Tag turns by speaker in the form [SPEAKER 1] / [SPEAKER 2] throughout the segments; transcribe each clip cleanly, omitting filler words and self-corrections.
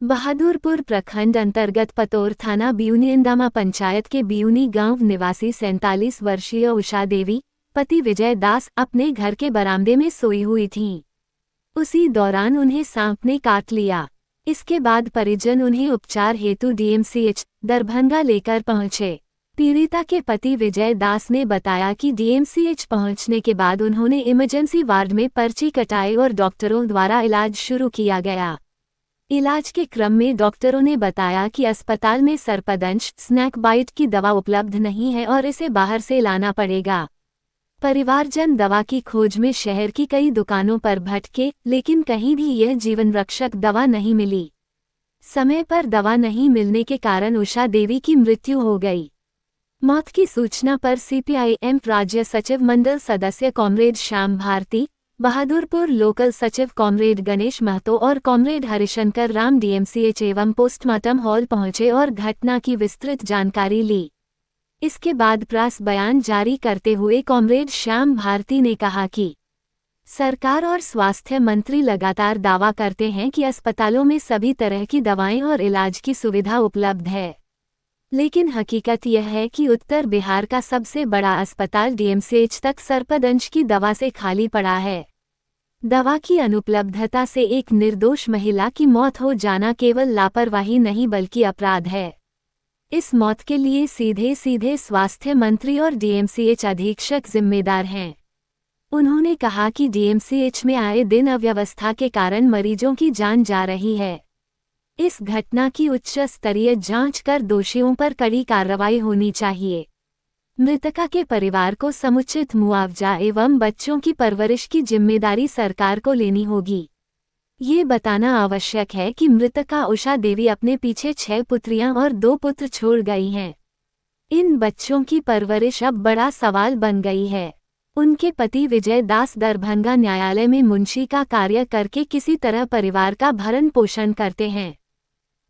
[SPEAKER 1] बहादुरपुर प्रखंड अंतर्गत पतोर थाना बियूनी इंदामा पंचायत के बियूनी गांव निवासी 47 वर्षीय उषा देवी पति विजय दास अपने घर के बरामदे में सोई हुई थीं। उसी दौरान उन्हें सांप ने काट लिया। इसके बाद परिजन उन्हें उपचार हेतु डीएमसीएच दरभंगा लेकर पहुंचे। पीड़िता के पति विजय दास ने बताया कि डीएमसीएच पहुंचने के बाद उन्होंने इमरजेंसी वार्ड में पर्ची कटाई और डॉक्टरों द्वारा इलाज शुरू किया गया। इलाज के क्रम में डॉक्टरों ने बताया कि अस्पताल में सर्पदंश स्नैक बाइट की दवा उपलब्ध नहीं है और इसे बाहर से लाना पड़ेगा। परिवारजन दवा की खोज में शहर की कई दुकानों पर भटके, लेकिन कहीं भी यह जीवन रक्षक दवा नहीं मिली। समय पर दवा नहीं मिलने के कारण उषा देवी की मृत्यु हो गई। मौत की सूचना पर सीपीआईएम राज्य सचिव मंडल सदस्य कॉमरेड श्याम भारती, बहादुरपुर लोकल सचिव कॉमरेड गणेश महतो और कॉमरेड हरिशंकर राम डीएमसीएच एवं पोस्टमार्टम हॉल पहुंचे और घटना की विस्तृत जानकारी ली। इसके बाद प्रेस बयान जारी करते हुए कॉमरेड श्याम भारती ने कहा कि सरकार और स्वास्थ्य मंत्री लगातार दावा करते हैं कि अस्पतालों में सभी तरह की दवाएं और इलाज की सुविधा उपलब्ध है, लेकिन हकीकत यह है कि उत्तर बिहार का सबसे बड़ा अस्पताल डीएमसीएच तक सर्पदंश की दवा से खाली पड़ा है। दवा की अनुपलब्धता से एक निर्दोष महिला की मौत हो जाना केवल लापरवाही नहीं बल्कि अपराध है। इस मौत के लिए सीधे स्वास्थ्य मंत्री और डीएमसीएच अधीक्षक जिम्मेदार हैं। उन्होंने कहा कि डीएमसीएच में आए दिन अव्यवस्था के कारण मरीजों की जान जा रही है। इस घटना की उच्च स्तरीय जांच कर दोषियों पर कड़ी कार्रवाई होनी चाहिए। मृतका के परिवार को समुचित मुआवजा एवं बच्चों की परवरिश की जिम्मेदारी सरकार को लेनी होगी। ये बताना आवश्यक है कि मृतका उषा देवी अपने पीछे 6 पुत्रियां और 2 पुत्र छोड़ गई हैं। इन बच्चों की परवरिश अब बड़ा सवाल बन गई है। उनके पति विजय दास दरभंगा न्यायालय में मुंशी का कार्य करके किसी तरह परिवार का भरण पोषण करते हैं।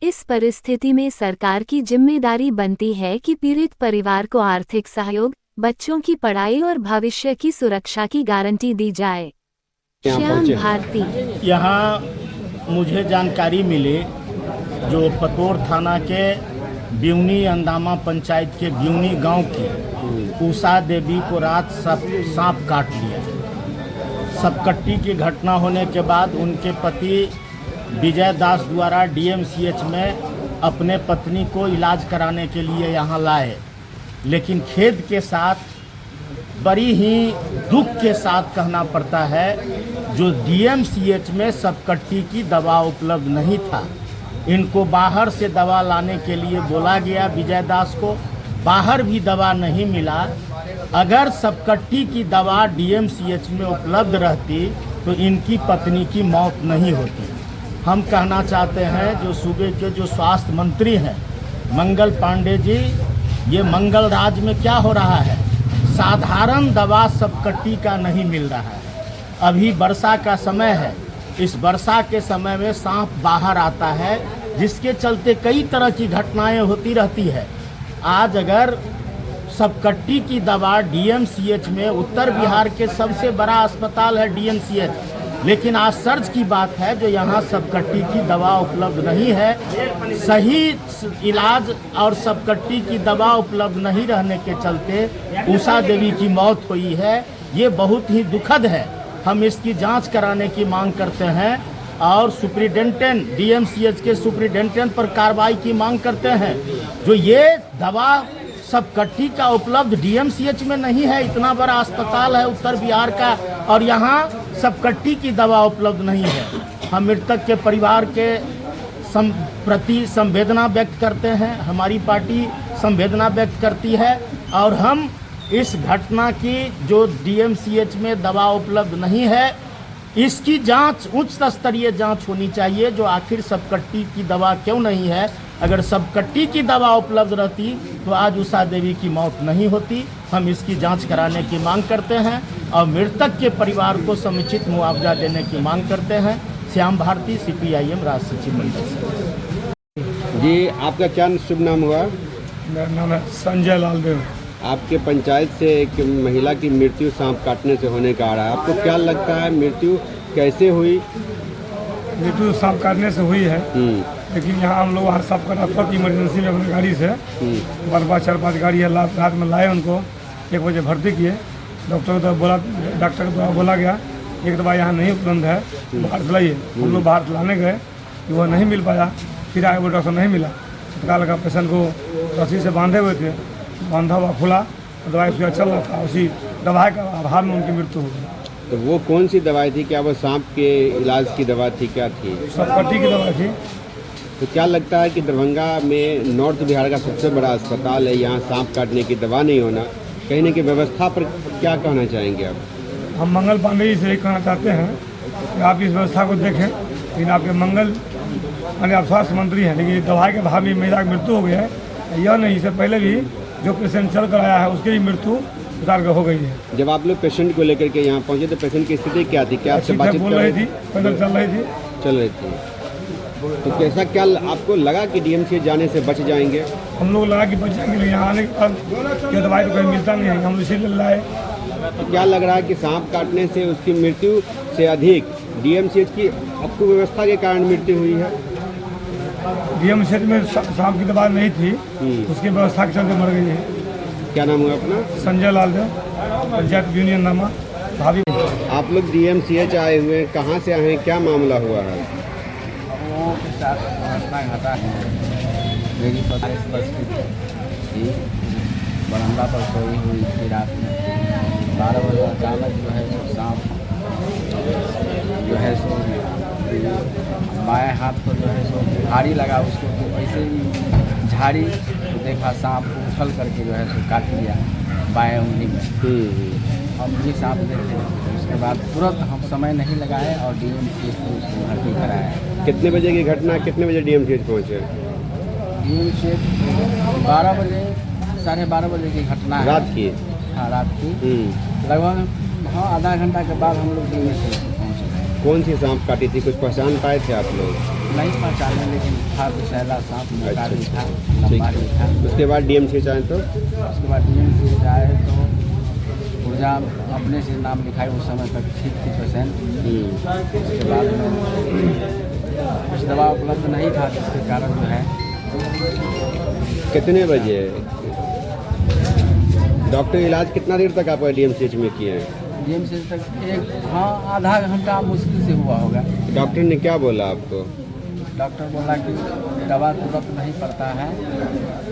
[SPEAKER 1] इस परिस्थिति में सरकार की जिम्मेदारी बनती है कि पीड़ित परिवार को आर्थिक सहयोग, बच्चों की पढ़ाई और भविष्य की सुरक्षा की गारंटी दी जाए। श्याम भारती।
[SPEAKER 2] यहाँ मुझे जानकारी मिली जो पतोर थाना के बियूनी अंदामा पंचायत के बियूनी गांव की उषा देवी को रात सांप काट लिया। सबकट्टी की घटना होने के बाद उनके पति विजय दास द्वारा डीएमसीएच में अपने पत्नी को इलाज कराने के लिए यहाँ लाए, लेकिन खेद के साथ बड़ी ही दुख के साथ कहना पड़ता है जो डीएमसीएच में सबकट्टी की दवा उपलब्ध नहीं था। इनको बाहर से दवा लाने के लिए बोला गया। विजय दास को बाहर भी दवा नहीं मिला। अगर सबकट्टी की दवा डीएमसीएच में उपलब्ध रहती तो इनकी पत्नी की मौत नहीं होती। हम कहना चाहते हैं जो सूबे के जो स्वास्थ्य मंत्री हैं मंगल पांडे जी, ये मंगल राज में क्या हो रहा है? साधारण दवा सबकट्टी का नहीं मिल रहा है। अभी वर्षा का समय है, इस वर्षा के समय में सांप बाहर आता है, जिसके चलते कई तरह की घटनाएं होती रहती है। आज अगर सबकट्टी की दवा डीएमसीएच में, उत्तर बिहार के सबसे बड़ा अस्पताल है डीएमसीएच, लेकिन आश्चर्य की बात है जो यहाँ सबकट्टी की दवा उपलब्ध नहीं है। सही इलाज और सबकट्टी की दवा उपलब्ध नहीं रहने के चलते उषा देवी की मौत हुई है। ये बहुत ही दुखद है। हम इसकी जांच कराने की मांग करते हैं और सुप्रिटेंडेंट डीएमसीएच के सुप्रिटेंडेंट पर कार्रवाई की मांग करते हैं। जो ये दवा सबकट्टी का उपलब्ध डीएमसीएच में नहीं है, इतना बड़ा अस्पताल है उत्तर बिहार का, और यहाँ सबकट्टी की दवा उपलब्ध नहीं है। हम मृतक के परिवार के प्रति संवेदना व्यक्त करते हैं। हमारी पार्टी संवेदना व्यक्त करती है और हम इस घटना की जो डीएमसीएच में दवा उपलब्ध नहीं है, इसकी जांच उच्च स्तरीय जांच होनी चाहिए। जो आखिर सबकट्टी की दवा क्यों नहीं है? अगर सबकट्टी की दवा उपलब्ध रहती तो आज उषा देवी की मौत नहीं होती। हम इसकी जांच कराने की मांग करते हैं और मृतक के परिवार को समुचित मुआवजा देने की मांग करते हैं। श्याम भारती, सीपीआईएम राज्य सचिव मंडल।
[SPEAKER 3] जी, आपका क्या शुभ नाम हुआ?
[SPEAKER 4] मेरा नाम है संजय लाल देव।
[SPEAKER 3] आपके पंचायत से एक महिला की मृत्यु सांप काटने से होने का आ रहा है, आपको क्या लगता है मृत्यु कैसे हुई?
[SPEAKER 4] मृत्यु सांप काटने से हुई है। लेकिन यहाँ हम लोग वहाँ साफ करा तुरंत इमरजेंसी में अपनी गाड़ी से बार 4-5 गाड़ी है रात में लाए उनको 1 बजे भर्ती किए। डॉक्टर को द्वारा बोला गया एक दवा यहाँ नहीं उपलब्ध है, बाहर से लाइए। हम लोग बाहर से लाने गए कि वह नहीं मिल पाया, फिर आए वो डॉक्टर नहीं मिला। तत्काल का पेशेंट को रस्सी से बांधे हुए थे, बांधा हुआ खुला, दवाई उसका चल रहा था, उसी दवाई का अभाव में उनकी मृत्यु हो गई।
[SPEAKER 3] तो वो कौन सी दवाई थी? क्या वो सांप के इलाज की दवा थी, क्या थी?
[SPEAKER 4] सबपट्टी की दवाई थी।
[SPEAKER 3] तो क्या लगता है कि दरभंगा में नॉर्थ बिहार का सबसे बड़ा अस्पताल है, यहाँ सांप काटने की दवा नहीं होना, कहीं न कहीं व्यवस्था पर क्या कहना चाहेंगे आप?
[SPEAKER 4] हम मंगल पांडे जी से यही कहना चाहते हैं कि आप इस व्यवस्था को देखें। लेकिन आपके मंगल यानी आप स्वास्थ्य मंत्री हैं, लेकिन दवाई के अभाव में महिला की मृत्यु हो गई है। यह नहीं, इससे पहले भी जो पेशेंट चल कर आया है उसकी भी मृत्यु अस्पताल का हो गई है।
[SPEAKER 3] जब आप लोग पेशेंट को लेकर के यहाँ पहुँचे तो पेशेंट की स्थिति क्या थी? क्या आपसे बातचीत
[SPEAKER 4] बोल रही थी, पैदल चल रही थी।
[SPEAKER 3] तो कैसा क्या आपको लगा कि डीएमसीएच जाने से बच जाएंगे?
[SPEAKER 4] हम लोग लगा कि बच जाएंगे, लेकिन यहाँ आने के बाद ये दवाई तो कहीं मिलता नहीं है, हम इसीलिए लाए।
[SPEAKER 3] तो क्या लग रहा है कि सांप काटने से उसकी मृत्यु से अधिक डीएमसीएच की आपको व्यवस्था के कारण मृत्यु हुई है?
[SPEAKER 4] डीएमसीएच में सांप की दवा नहीं थी, उसकी व्यवस्था के चलते मर गई है।
[SPEAKER 3] क्या नाम हुआ अपना?
[SPEAKER 4] संजय लाल देव, पंचायत यूनियन नामा भाभी।
[SPEAKER 3] आप लोग डीएमसीएच आए हुए हैं, कहाँ से आए हैं, क्या मामला हुआ है?
[SPEAKER 5] लोगों के साथ घटना घटा है। मेरी पत्नी उपस्थित थी, बरंदा पर सोई हुई थी। रात में 12 बजे अचानक जो है सो सांप जो है सो बाएं हाथ पर जो है सो भारी लगा उसको, तो ऐसे ही झाड़ी तो देखा सांप उछल करके जो है सो काट लिया बाएं उंगली में। हम भी सांप देखे, उसके बाद तुरंत हम समय नहीं लगाए और डीएमसीएच को उसको भर्ती कराया।
[SPEAKER 3] कितने बजे की घटना, कितने बजे डीएमसीएच पहुँचे?
[SPEAKER 5] डीएमसीएच 12 बजे 12:30 बजे की घटना है।
[SPEAKER 3] रात की?
[SPEAKER 5] हाँ, रात की लगभग आधा घंटा के बाद हम लोग डीएमसीएच पहुँचे।
[SPEAKER 3] कौन सी सांप काटी थी, कुछ पहचान पाए थे आप लोग?
[SPEAKER 5] नहीं पहचाने, लेकिन था विषैला सांप, मोटा भी था,
[SPEAKER 3] ठीक
[SPEAKER 5] लंबा भी था।
[SPEAKER 3] है। उसके बाद डीएमसीएच आए तो?
[SPEAKER 5] उसके बाद डीएमसीएच आए तो पुर्जा अपने से नाम लिखाई, उस समय तक ठीक थी पेशेंट। उसके बाद में कुछ दवा उपलब्ध नहीं था, जिसके कारण जो है।
[SPEAKER 3] कितने बजे डॉक्टर इलाज कितना देर तक आप डीएमसीएच में किए हैं?
[SPEAKER 5] डीएमसीएच तक आधा घंटा मुश्किल से हुआ होगा।
[SPEAKER 3] डॉक्टर ने क्या बोला आपको?
[SPEAKER 5] डॉक्टर बोला कि दवा तुरंत नहीं पड़ता है,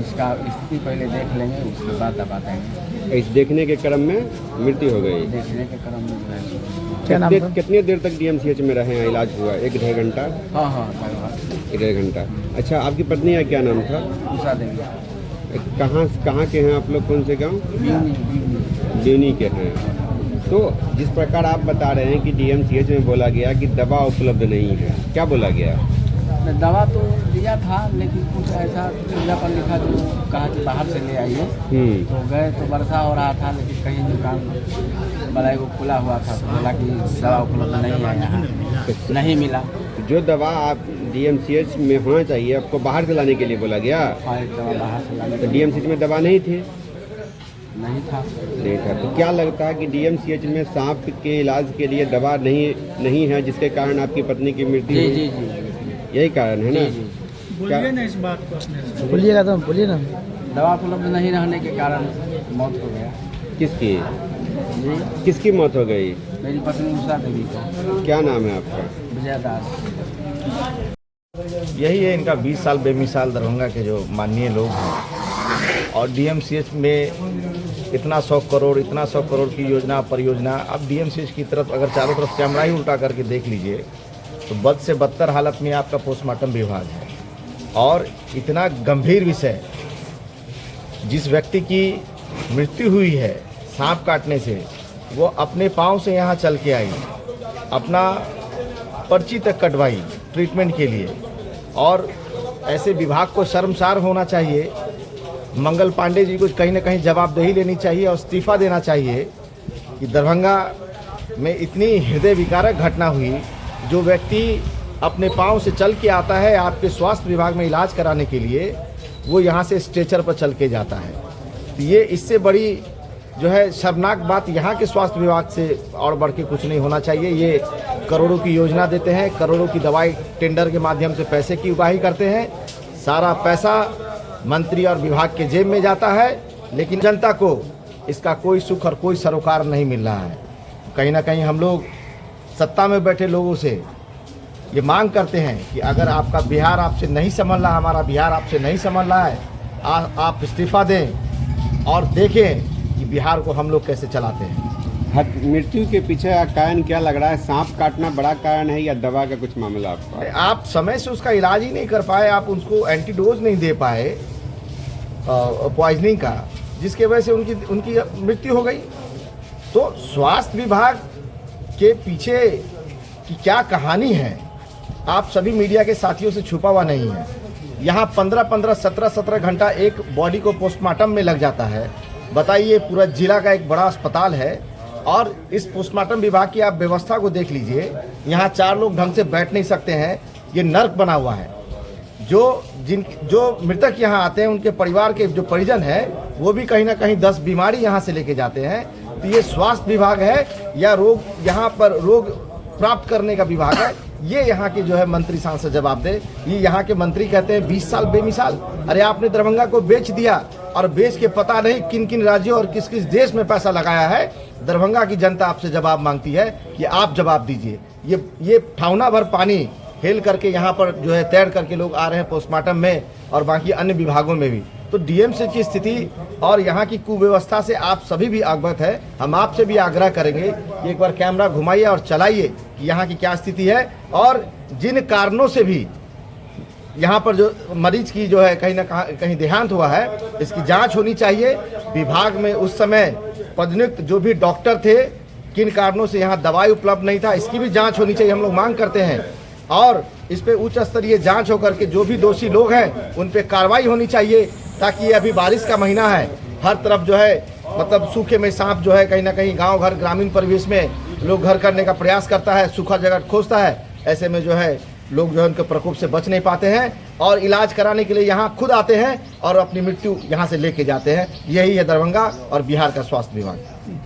[SPEAKER 5] इसका स्थिति पहले देख लेंगे, उसके बाद दवा देंगे।
[SPEAKER 3] इस देखने के क्रम में मृत्यु हो गई?
[SPEAKER 5] देखने के क्रम में जो है।
[SPEAKER 3] कितने देर तक डीएमसीएच में रहे हैं, इलाज हुआ? 1-1.5 घंटा?
[SPEAKER 5] हाँ, लगभग
[SPEAKER 3] 1.5 घंटा। अच्छा, आपकी पत्नी का क्या नाम था?
[SPEAKER 5] उषा देवी।
[SPEAKER 3] कहाँ के हैं आप लोग, कौन से गाँव? ब्यूनी के हैं। तो जिस प्रकार आप बता रहे हैं कि डीएमसीएच में बोला गया कि दवा उपलब्ध नहीं है, क्या बोला गया?
[SPEAKER 5] दवा तो दिया था, लेकिन कुछ ऐसा पूजा पर लिखा जो कहा कि बाहर से ले आइए। तो गए तो वर्षा हो रहा था, लेकिन कहीं दुकान वाला को खुला हुआ था, तो बोला कि दवा उपलब्ध नहीं है, यहाँ नहीं मिला।
[SPEAKER 3] जो दवा आप डीएमसीएच में होना चाहिए आपको बाहर से लाने के लिए बोला गया?
[SPEAKER 5] हाँ, एक दवा बाहर से लाने।
[SPEAKER 3] तो डीएमसीएच में दवा नहीं थी?
[SPEAKER 5] नहीं था।
[SPEAKER 3] तो क्या लगता है कि डीएमसीएच में सांप के इलाज के लिए दवा नहीं है, जिसके कारण आपकी पत्नी की मृत्यु हुई?
[SPEAKER 5] जी,
[SPEAKER 3] यही कारण है ना?
[SPEAKER 4] बोलिए ना इस बात को अपने।
[SPEAKER 5] बोलिएगा तो बोलिए ना। दवा उपलब्ध नहीं रहने के कारण मौत हो गया।
[SPEAKER 3] किसकी?
[SPEAKER 5] जी,
[SPEAKER 3] किसकी मौत हो गई?
[SPEAKER 5] मेरी पत्नी उषा देवी को।
[SPEAKER 3] क्या नाम है आपका?
[SPEAKER 5] विजय दास।
[SPEAKER 2] यही है इनका 20 साल बेमिसाल दरभंगा के जो माननीय लोग हैं। और डीएमसीएच में इतना 100 करोड़ की योजना परियोजना, अब डीएमसीएच की तरफ अगर चारों तरफ कैमरा ही उल्टा करके देख लीजिए तो बद से बदतर हालत में आपका पोस्टमार्टम विभाग है। और इतना गंभीर विषय, जिस व्यक्ति की मृत्यु हुई है सांप काटने से, वो अपने पाँव से यहाँ चल के आई, अपना पर्ची तक कटवाई ट्रीटमेंट के लिए। और ऐसे विभाग को शर्मसार होना चाहिए। मंगल पांडे जी को कहीं ना कहीं जवाबदेही लेनी चाहिए और इस्तीफा देना चाहिए कि दरभंगा में इतनी हृदय विकारक घटना हुई। जो व्यक्ति अपने पाँव से चल के आता है आपके स्वास्थ्य विभाग में इलाज कराने के लिए, वो यहाँ से स्ट्रेचर पर चल के जाता है। तो ये इससे बड़ी जो है शर्मनाक बात यहाँ के स्वास्थ्य विभाग से और बढ़ के कुछ नहीं होना चाहिए। ये
[SPEAKER 6] करोड़ों की योजना देते हैं, करोड़ों की दवाई टेंडर के माध्यम से पैसे की उगाही करते हैं। सारा पैसा मंत्री और विभाग के जेब में जाता है, लेकिन जनता को इसका कोई सुख और कोई सरोकार नहीं मिल रहा है। कहीं ना कहीं हम लोग सत्ता में बैठे लोगों से ये मांग करते हैं कि अगर आपका बिहार आपसे नहीं संभल रहा, हमारा बिहार आपसे नहीं संभल रहा है, आप इस्तीफा दें और देखें कि बिहार को हम लोग कैसे चलाते हैं।
[SPEAKER 3] मृत्यु के पीछे का कारण क्या लग रहा है? सांप काटना बड़ा कारण है या दवा का कुछ मामला आपका?
[SPEAKER 6] आप समय से उसका इलाज ही नहीं कर पाए, आप उसको एंटीडोज नहीं दे पाए पॉइजनिंग का, जिसके वजह से उनकी मृत्यु हो गई। तो स्वास्थ्य विभाग के पीछे की क्या कहानी है, आप सभी मीडिया के साथियों से छुपा हुआ नहीं है। यहाँ 15-15, 17-17 घंटा एक बॉडी को पोस्टमार्टम में लग जाता है। बताइए, पूरा जिला का एक बड़ा अस्पताल है और इस पोस्टमार्टम विभाग की आप व्यवस्था को देख लीजिए। यहाँ 4 लोग ढंग से बैठ नहीं सकते हैं, ये नर्क बना हुआ है। जो मृतक यहाँ आते हैं, उनके परिवार के जो परिजन हैं, वो भी कहीं ना कहीं 10 बीमारी यहाँ से लेके जाते हैं। तो ये स्वास्थ्य विभाग है या यहाँ पर रोग प्राप्त करने का विभाग है? ये यहाँ के जो है मंत्री सांसद जवाब दे। ये यहाँ के मंत्री कहते हैं 20 साल बेमिसाल। अरे आपने दरभंगा को बेच दिया और बेच के पता नहीं किन किन राज्यों और किस किस देश में पैसा लगाया है। दरभंगा की जनता आपसे जवाब मांगती है कि आप जवाब दीजिए। ये ठौना भर पानी हेल करके यहाँ पर जो है तैर करके लोग आ रहे हैं पोस्टमार्टम में और बाकी अन्य विभागों में भी। तो डीएमसी की स्थिति और यहाँ की कुव्यवस्था से आप सभी भी अवगत है। हम आपसे भी आग्रह करेंगे कि एक बार कैमरा घुमाइए और चलाइए कि यहाँ की क्या स्थिति है और जिन कारणों से भी यहाँ पर जो मरीज की जो है कहीं ना कहीं देहांत हुआ है, इसकी जांच होनी चाहिए। विभाग में उस समय पदनियुक्त जो भी डॉक्टर थे, किन कारणों से यहाँ दवाई उपलब्ध नहीं था, इसकी भी जाँच होनी चाहिए। हम लोग मांग करते हैं और इस पे उच्च स्तरीय जांच होकर के जो भी दोषी लोग हैं उन पे कार्रवाई होनी चाहिए, ताकि ये अभी बारिश का महीना है, हर तरफ जो है मतलब सूखे में सांप जो है कहीं ना कहीं गांव घर ग्रामीण परिवेश में लोग घर करने का प्रयास करता है, सूखा जगह खोजता है। ऐसे में जो है लोग जो है उनके प्रकोप से बच नहीं पाते हैं और इलाज कराने के लिए यहाँ खुद आते हैं और अपनी मृत्यु यहाँ से लेके जाते हैं। यही है दरभंगा और बिहार का स्वास्थ्य विभाग।